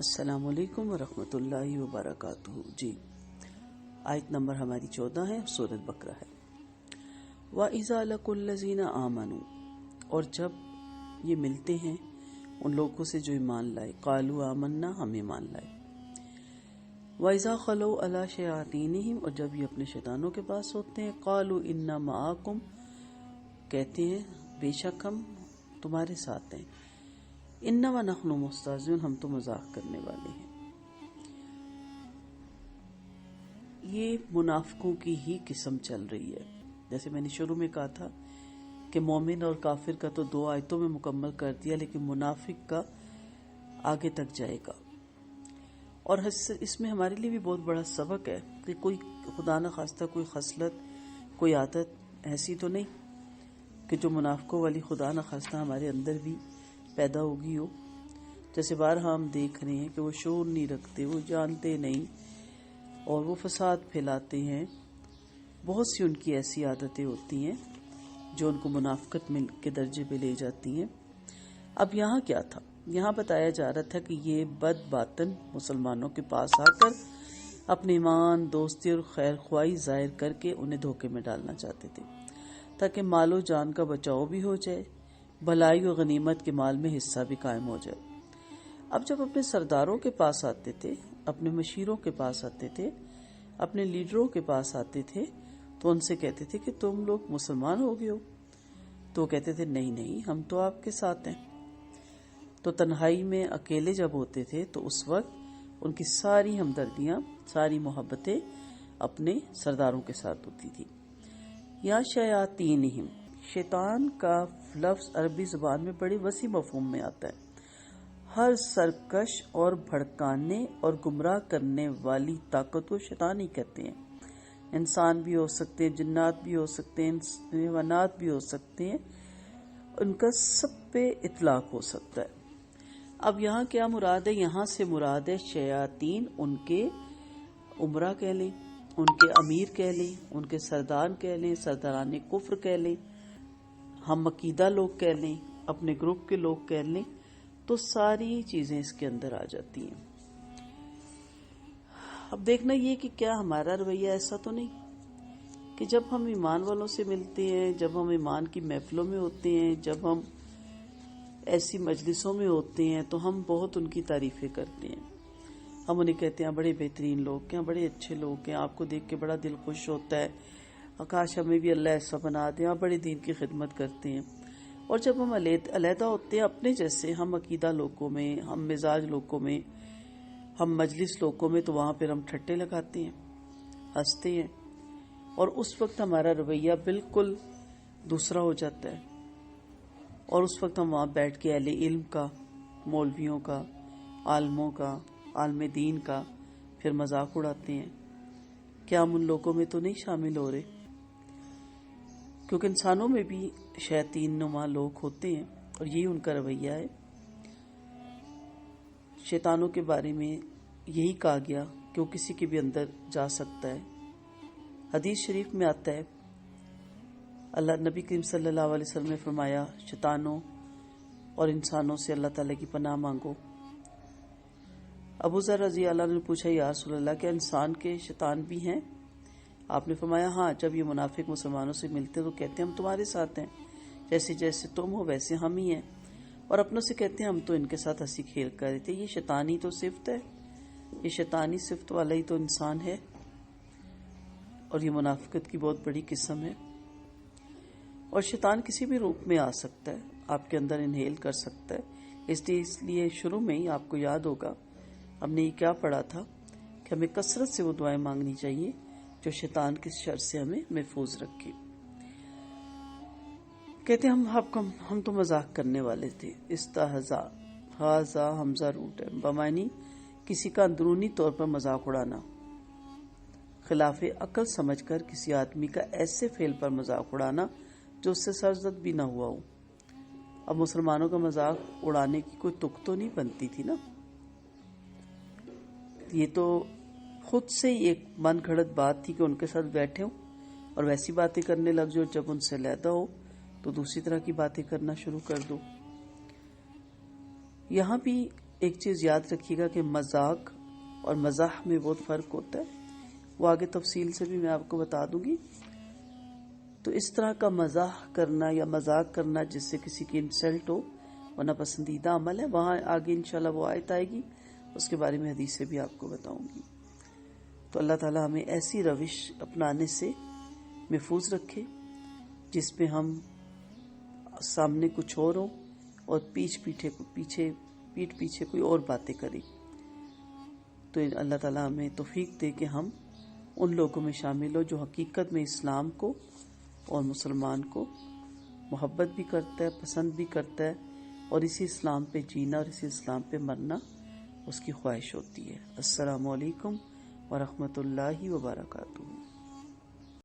السلام علیکم ورحمۃ اللہ وبرکاتہ۔ جی، آیت نمبر ہماری 14 ہے، سورۃ بقرہ ہے۔ وَإِذَا لَقُوا الَّذِينَ آمَنُوا، اور جب یہ ملتے ہیں ان لوگوں سے جو ایمان لائے، قالوا آمنا، ہم ایمان لائے۔ وَإِذَا خَلَوْا عَلَىٰ شَيَاطِینِهِمْ، اور جب یہ اپنے شیطانوں کے پاس ہوتے ہیں، قالوا إِنَّا مَعَكُمْ، کہتے ہیں بے شک ہم تمہارے ساتھ ہیں، انما نحن مستہزئون، ہم تو مذاق کرنے والے ہیں۔ یہ منافقوں کی ہی قسم چل رہی ہے۔ جیسے میں نے شروع میں کہا تھا کہ مومن اور کافر کا تو 2 آیتوں میں مکمل کر دیا، لیکن منافق کا آگے تک جائے گا۔ اور اس میں ہمارے لیے بھی بہت بڑا سبق ہے کہ کوئی خدا نہ خواستہ کوئی خصلت، کوئی عادت ایسی تو نہیں کہ جو منافقوں والی خدا نہ خواستہ ہمارے اندر بھی پیدا ہوگی ہو۔ جیسے بارہا ہم دیکھ رہے ہیں کہ وہ شعور نہیں رکھتے، وہ جانتے نہیں اور وہ فساد پھیلاتے ہیں۔ بہت سی ان کی ایسی عادتیں ہوتی ہیں جو ان کو منافقت کے درجے پہ لے جاتی ہیں۔ اب یہاں کیا تھا؟ یہاں بتایا جا رہا تھا کہ یہ بد باطن مسلمانوں کے پاس آ کر اپنے ایمان، دوستی اور خیر خواہی ظاہر کر کے انہیں دھوکے میں ڈالنا چاہتے تھے، تاکہ مال و جان کا بچاؤ بھی ہو جائے، بھلائی و غنیمت کے مال میں حصہ بھی قائم ہو جائے۔ اب جب اپنے سرداروں کے پاس آتے تھے، اپنے مشیروں کے پاس آتے تھے، اپنے لیڈروں کے پاس آتے تھے، تو ان سے کہتے تھے کہ تم لوگ مسلمان ہو گئے ہو، تو کہتے تھے نہیں، ہم تو آپ کے ساتھ ہیں۔ تو تنہائی میں اکیلے جب ہوتے تھے تو اس وقت ان کی ساری ہمدردیاں، ساری محبتیں اپنے سرداروں کے ساتھ ہوتی تھی۔ یا شیاطینہم، شیطان کا لفظ عربی زبان میں بڑی وسیع مفہوم میں آتا ہے۔ ہر سرکش اور بھڑکانے اور گمراہ کرنے والی طاقت کو شیطان ہی کہتے ہیں۔ انسان بھی ہو سکتے ہیں، جنات بھی ہو سکتے ہیں، حیوانات بھی ہو سکتے ہیں، ان کا سب پہ اطلاق ہو سکتا ہے۔ اب یہاں کیا مراد ہے؟ یہاں سے مراد ہے شیاطین، ان کے امراء کہہ لیں، ان کے امیر کہہ لیں، ان کے سردار کہہ لیں، سرداران کفر کہہ لیں، ہم عقیدہ لوگ کہہ لیں، اپنے گروپ کے لوگ کہہ لیں، تو ساری چیزیں اس کے اندر آ جاتی ہیں۔ اب دیکھنا یہ کہ کیا ہمارا رویہ ایسا تو نہیں کہ جب ہم ایمان والوں سے ملتے ہیں، جب ہم ایمان کی محفلوں میں ہوتے ہیں، جب ہم ایسی مجلسوں میں ہوتے ہیں تو ہم بہت ان کی تعریفیں کرتے ہیں۔ ہم انہیں کہتے ہیں بڑے بہترین لوگ ہیں، بڑے اچھے لوگ ہیں، آپ کو دیکھ کے بڑا دل خوش ہوتا ہے، کاش ہمیں بھی اللہ ایسا بنا دیں، آپ بڑے دین کی خدمت کرتے ہیں۔ اور جب ہم علیحدہ ہوتے ہیں اپنے جیسے، ہم عقیدہ لوگوں میں، ہم مزاج لوگوں میں، ہم مجلس لوگوں میں، تو وہاں پھر ہم ٹھٹے لگاتے ہیں، ہنستے ہیں، اور اس وقت ہمارا رویہ بالکل دوسرا ہو جاتا ہے۔ اور اس وقت ہم وہاں بیٹھ کے اہل علم کا، مولویوں کا، عالموں کا، عالم دین کا پھر مذاق اڑاتے ہیں۔ کیا ہم ان لوگوں میں تو نہیں شامل ہو رہے؟ کیونکہ انسانوں میں بھی شیاطین نما لوگ ہوتے ہیں، اور یہی ان کا رویہ ہے۔ شیطانوں کے بارے میں یہی کہا گیا کہ وہ کسی کے بھی اندر جا سکتا ہے۔ حدیث شریف میں آتا ہے، اللہ نبی کریم صلی اللہ علیہ وسلم نے فرمایا، شیطانوں اور انسانوں سے اللہ تعالیٰ کی پناہ مانگو۔ ابو ذر رضی اللہ عنہ نے پوچھا، یا رسول اللہ، کیا انسان کے شیطان بھی ہیں؟ آپ نے فرمایا ہاں، جب یہ منافق مسلمانوں سے ملتے تو کہتے ہیں ہم تمہارے ساتھ ہیں، جیسے جیسے تم ہو ویسے ہم ہی ہیں، اور اپنوں سے کہتے ہیں ہم تو ان کے ساتھ ہنسی کھیل کر رہے تھے۔ یہ شیطانی تو صفت ہے، یہ شیطانی صفت والا ہی تو انسان ہے، اور یہ منافقت کی بہت بڑی قسم ہے۔ اور شیطان کسی بھی روپ میں آ سکتا ہے، آپ کے اندر انہیل کر سکتا ہے۔ اس لیے شروع میں ہی آپ کو یاد ہوگا ہم نے یہ کیا پڑھا تھا کہ ہمیں کثرت سے وہ دعائیں مانگنی چاہیے جو شیطان کی شر سے ہمیں محفوظ رکھے۔ کہتے ہیں ہم تو مذاق کرنے والے تھے۔ استہزاء، ہاذا حمزہ روٹ ہے، بمعنی کسی کا اندرونی طور پر مذاق اڑانا، خلاف عقل سمجھ کر کسی آدمی کا ایسے فعل پر مذاق اڑانا جو اس سے سرزد بھی نہ ہوا ہو۔ اب مسلمانوں کا مذاق اڑانے کی کوئی تک تو نہیں بنتی تھی نا، یہ تو خود سے ہی ایک من گھڑت بات تھی کہ ان کے ساتھ بیٹھے ہوں اور ویسی باتیں کرنے لگ جو جب ان سے علیحدہ ہو تو دوسری طرح کی باتیں کرنا شروع کر دو۔ یہاں بھی ایک چیز یاد رکھیے گا کہ مذاق اور مزاح میں بہت فرق ہوتا ہے، وہ آگے تفصیل سے بھی میں آپ کو بتا دوں گی۔ تو اس طرح کا مزاح کرنا یا مذاق کرنا جس سے کسی کی انسلٹ ہو وہ ناپسندیدہ عمل ہے، وہاں آگے انشاءاللہ وہ آیت آئے گی، اس کے بارے میں حدیث سے بھی آپ کو بتاؤں گی۔ تو اللہ تعالیٰ ہمیں ایسی روش اپنانے سے محفوظ رکھے جس میں ہم سامنے کچھ اور ہو اور پیٹھ پیچھے کوئی اور باتیں کریں۔ تو اللہ تعالیٰ ہمیں توفیق دے کہ ہم ان لوگوں میں شامل ہو جو حقیقت میں اسلام کو اور مسلمان کو محبت بھی کرتا ہے، پسند بھی کرتا ہے، اور اسی اسلام پہ جینا اور اسی اسلام پہ مرنا اس کی خواہش ہوتی ہے۔ السلام علیکم ورحمۃ اللہ وبرکاتہ۔